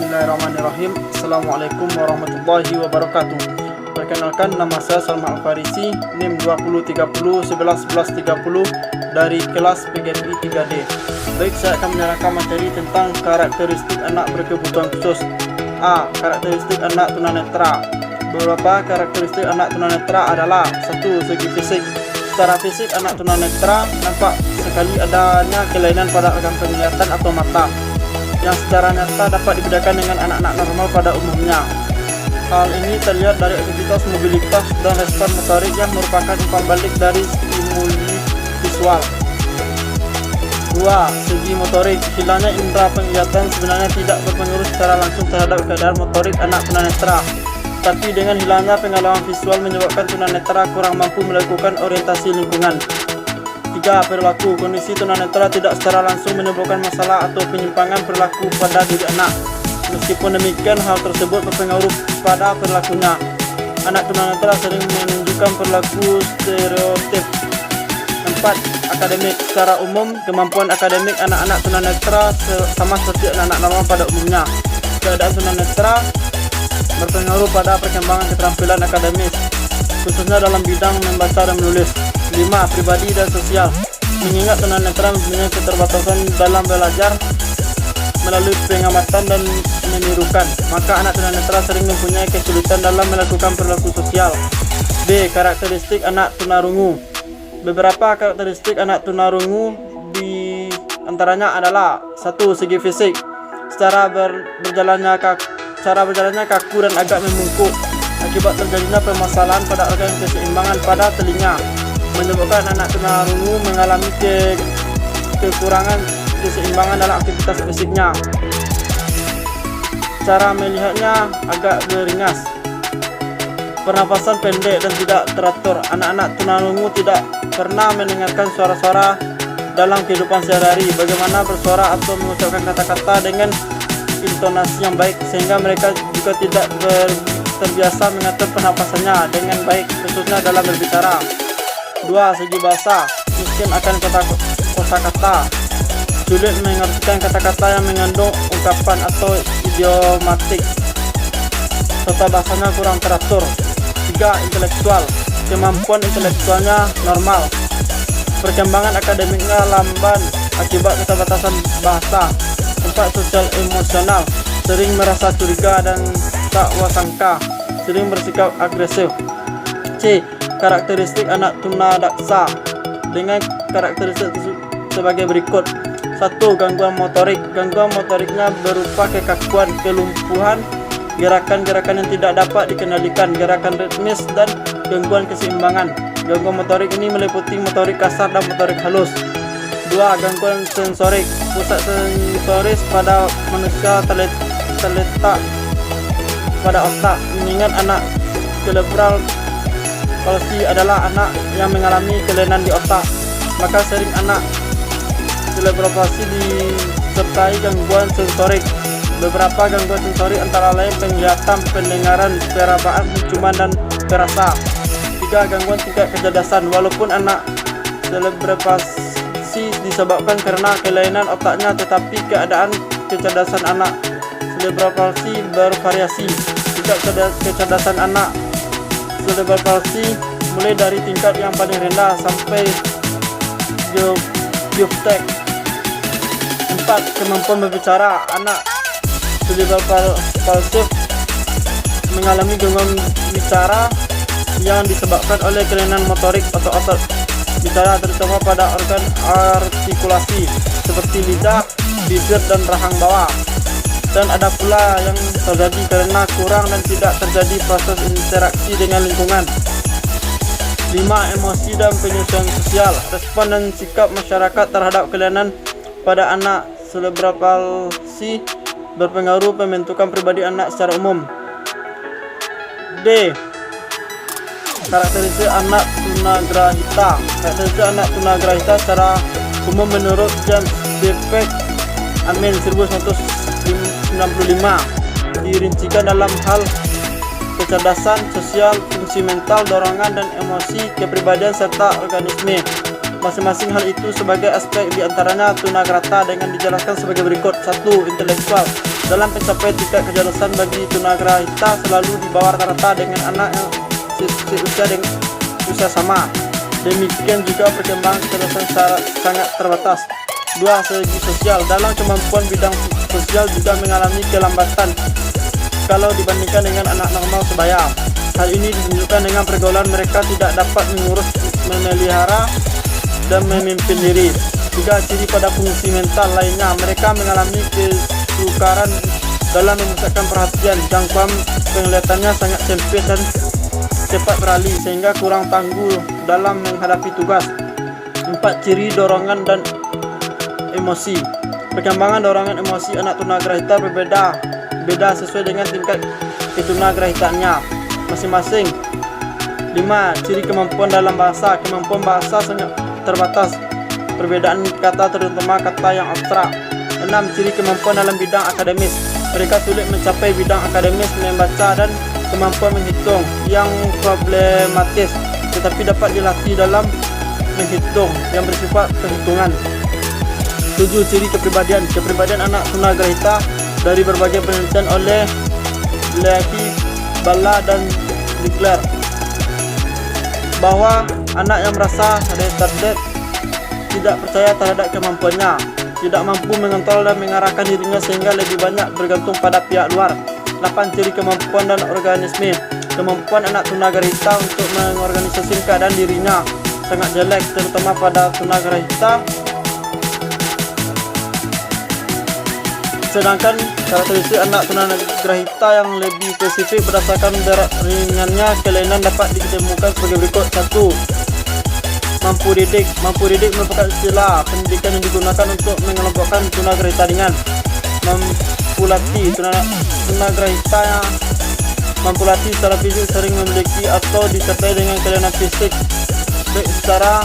Bismillahirrahmanirrahim. Assalamualaikum warahmatullahi wabarakatuh. Perkenalkan, nama saya Salma Al-Farisi, NIM 2030111130 dari kelas PGRI 3D. Baik, saya akan menerangkan materi tentang karakteristik anak berkebutuhan khusus. A. Karakteristik anak tunanetra. Beberapa karakteristik anak tunanetra adalah: 1. Segi fisik. Secara fisik, anak tunanetra nampak sekali adanya kelainan pada organ penglihatan atau mata, yang secara nyata dapat dibedakan dengan anak-anak normal pada umumnya. Hal ini terlihat dari aktivitas mobilitas dan respon motorik yang merupakan umpan balik dari stimuli visual. 2. Segi motorik. Hilangnya indera penglihatan sebenarnya tidak berpengaruh secara langsung terhadap keadaan motorik anak tunanetra, tapi dengan hilangnya pengalaman visual menyebabkan tunanetra kurang mampu melakukan orientasi lingkungan. 3. Perilaku. Kondisi tunanetra tidak secara langsung menimbulkan masalah atau penyimpangan perilaku pada diri anak. Meskipun demikian, hal tersebut berpengaruh pada perilakunya. Anak tunanetra sering menunjukkan perilaku stereotip. 4. Akademik. Secara umum, kemampuan akademik anak-anak tunanetra sama seperti anak-anak normal pada umumnya. Keadaan tunanetra berpengaruh pada perkembangan keterampilan akademis, khususnya dalam bidang membaca dan menulis. 5. Pribadi dan sosial. Mengingat tunanetra mempunyai keterbatasan dalam belajar melalui pengamatan dan menirukan, maka anak tunanetra sering mempunyai kesulitan dalam melakukan perilaku sosial. B. Karakteristik anak tunarungu. Beberapa karakteristik anak tunarungu di antaranya adalah: 1. Segi fisik. Berjalannya kaku dan agak membungkuk akibat terjadinya permasalahan pada organ keseimbangan pada telinga, menyebabkan anak tunarungu mengalami kekurangan keseimbangan dalam aktivitas fisiknya. Cara melihatnya agak beringas. Pernapasan pendek dan tidak teratur. Anak-anak tunarungu tidak pernah mendengarkan suara-suara dalam kehidupan sehari-hari, bagaimana bersuara atau mengucapkan kata-kata dengan intonasi yang baik, sehingga mereka juga tidak terbiasa mengatur pernapasannya dengan baik, khususnya dalam berbicara. 2. Segi bahasa. Miskin akan kosakata, sulit mengartikan kata-kata yang mengandung ungkapan atau idiomatik, serta bahasanya kurang teratur. 3. Intelektual. Kemampuan intelektualnya normal. Perkembangan akademiknya lamban akibat keterbatasan bahasa. 4. Sosial emosional. Sering merasa curiga dan tak wasangka, sering bersikap agresif. C. Karakteristik anak tunadaksa. Dengan karakteristik sebagai berikut: 1. Gangguan motorik. Gangguan motoriknya berupa kekakuan, kelumpuhan, gerakan-gerakan yang tidak dapat dikendalikan, gerakan ritmis, dan gangguan keseimbangan. Gangguan motorik ini meliputi motorik kasar dan motorik halus. 2. Gangguan sensorik. Pusat sensoris pada manusia terletak pada otak. Mengingat anak cerebral palsi adalah anak yang mengalami kelainan di otak, maka sering anak cerebral palsi disertai gangguan sensorik. Beberapa gangguan sensorik antara lain penglihatan, pendengaran, perabaan, penciuman, dan perasa. 3. Gangguan tingkat kecerdasan. Walaupun anak cerebral palsi disebabkan karena kelainan otaknya, tetapi keadaan kecerdasan anak cerebral palsi bervariasi. Tingkat kecerdasan anak cerebral palsi mulai dari tingkat yang paling rendah sampai biotek. 4. Kemampuan berbicara. Anak cerebral palsi mengalami gangguan bicara yang disebabkan oleh kelainan motorik atau otot bicara, terutama pada organ artikulasi seperti lidah, bibir, dan rahang bawah. Dan ada pula yang terjadi karena kurang dan tidak terjadi proses interaksi dengan lingkungan. 5. Emosi dan penyesuaian sosial. Respon dan sikap masyarakat terhadap kelainan pada anak cerebral palsi berpengaruh pembentukan pribadi anak secara umum. D. Karakteristik anak tunagrahita. Karakteristik anak tunagrahita secara umum menurut James Birkbeck Amin 1995 dirincikan dalam hal kecerdasan, sosial, fungsi mental, dorongan, dan emosi, kepribadian, serta organisme. Masing-masing hal itu sebagai aspek diantaranya tunagrahita dengan dijelaskan sebagai berikut. 1. Intelektual. Dalam pencapaian tingkat kecerdasan bagi tunagrahita selalu di bawah rata-rata dengan anak yang usia sama. Demikian juga perkembangan kecerdasan sangat terbatas. 2. Segi sosial. Dalam kemampuan bidang sosial juga mengalami kelambatan kalau dibandingkan dengan anak normal sebaya. Hal ini ditunjukkan dengan pergaulan mereka tidak dapat mengurus, memelihara, dan memimpin diri. 3. Ciri pada fungsi mental lainnya. Mereka mengalami kesukaran dalam memusatkan perhatian. Jangkauan penglihatannya sangat sempit dan cepat beralih sehingga kurang tangguh dalam menghadapi tugas. 4. Ciri dorongan dan emosi. Perkembangan dorongan emosi anak tunagrahita berbeda sesuai dengan tingkat ketunagrahitaannya masing-masing. 5. Ciri kemampuan dalam bahasa. Kemampuan bahasa sangat terbatas. Perbedaan kata terutama kata yang abstrak. 6. Ciri kemampuan dalam bidang akademis. Mereka sulit mencapai bidang akademis membaca dan kemampuan menghitung yang problematis, tetapi dapat dilatih dalam menghitung yang bersifat perhitungan. 7. Ciri kepribadian. Kepribadian anak tunagrahita dari berbagai penelitian oleh Leahy, Balla, dan Ziegler bahwa anak yang merasa retarded tidak percaya terhadap kemampuannya, tidak mampu mengontrol dan mengarahkan dirinya sehingga lebih banyak bergantung pada pihak luar. 8. Ciri kemampuan dan organisme. Kemampuan anak tunagrahita untuk mengorganisasikan keadaan dirinya sangat jelek, terutama pada tunagrahita. Sedangkan karakteristik anak tunagrahita yang lebih spesifik berdasarkan berat ringannya kelainan dapat ditemukan sebagai berikut. 1. Mampu didik. Mampu didik merupakan istilah pendidikan yang digunakan untuk mengelompokkan tunagrahita ringan. Mampu latih. Tunagrahita yang mampu latih secara fisik sering memiliki atau disertai dengan kelainan fisik baik secara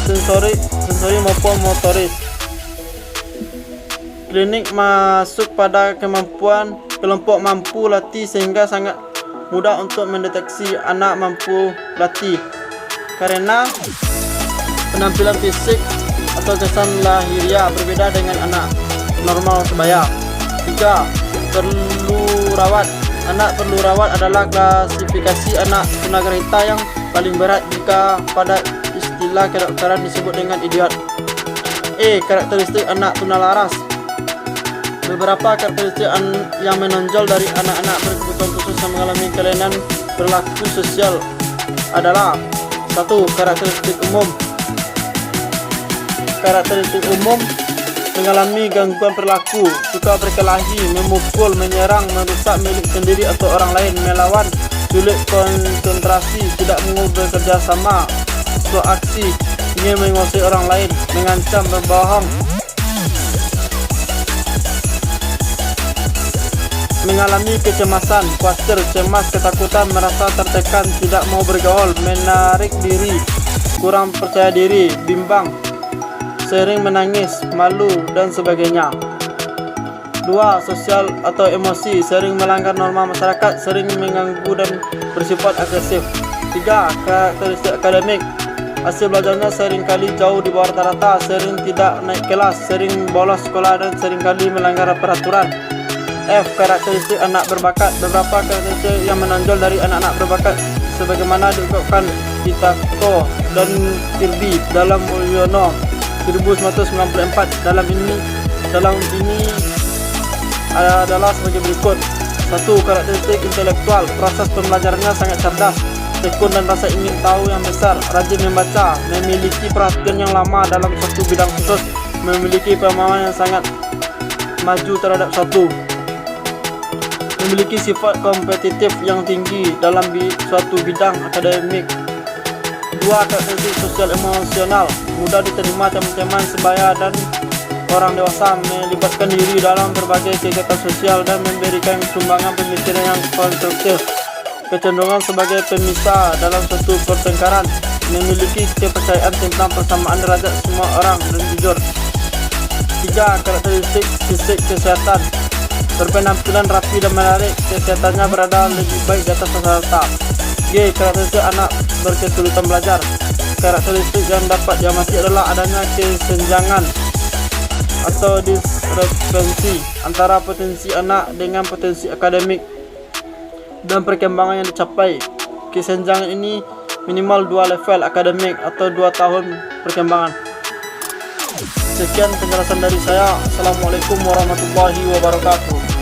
sensori maupun motoris. Klinik masuk pada kemampuan kelompok mampu latih sehingga sangat mudah untuk mendeteksi anak mampu latih karena penampilan fisik atau kesan lahiriah berbeda dengan anak normal sebaya. 3. Perlu rawat. Anak perlu rawat adalah klasifikasi anak tunagrahita yang paling berat jika pada istilah kedokteran disebut dengan idiot. Karakteristik anak tunalaras. Beberapa karakteristik yang menonjol dari anak-anak berkebutuhan khusus yang mengalami kelainan perilaku sosial adalah: 1. Karakteristik umum. Karakteristik umum mengalami gangguan perilaku, suka berkelahi, memukul, menyerang, merusak milik sendiri atau orang lain, melawan, sulit konsentrasi, tidak mau bekerja sama, aksi, ingin menguasai orang lain, mengancam, berbohong, mengalami kecemasan, khawatir, cemas, ketakutan, merasa tertekan, tidak mau bergaul, menarik diri, kurang percaya diri, bimbang, sering menangis, malu, dan sebagainya. 2. Sosial atau emosi, sering melanggar norma masyarakat, sering mengganggu dan bersifat agresif. 3. Karakteristik akademik, hasil belajarnya seringkali jauh di bawah rata-rata, sering tidak naik kelas, sering bolos sekolah, dan seringkali melanggar peraturan. Karakteristik anak berbakat. Beberapa karakteristik yang menonjol dari anak-anak berbakat sebagaimana diungkapkan Pitako dan Kirby dalam Mulyono 1994. Dalam ini adalah sebagai berikut. 1. Karakteristik intelektual. Proses pembelajarannya sangat cerdas, tekun dan rasa ingin tahu yang besar, rajin membaca, memiliki perhatian yang lama dalam suatu bidang khusus, memiliki pemahaman yang sangat maju terhadap suatu, memiliki sifat kompetitif yang tinggi dalam suatu bidang akademik. 2. Karakteristik sosial emosional, mudah diterima teman-teman sebaya dan orang dewasa, melibatkan diri dalam berbagai kegiatan sosial dan memberikan sumbangan pemikiran yang konstruktif, kecenderungan sebagai pemisah dalam suatu pertengkaran, memiliki kepercayaan tentang persamaan derajat semua orang dan jujur. 3. Karakteristik fisik kesehatan, berpenampilan rapi dan menarik, kesehatannya berada lebih baik di atas rata-rata. Karakteristik anak berkesulitan belajar. Karakteristik yang dapat diamati adalah adanya kesenjangan atau frekuensi antara potensi anak dengan potensi akademik dan perkembangan yang dicapai. Kesenjangan ini minimal 2 level akademik atau 2 tahun perkembangan. Sekian penjelasan dari saya. Assalamualaikum warahmatullahi wabarakatuh.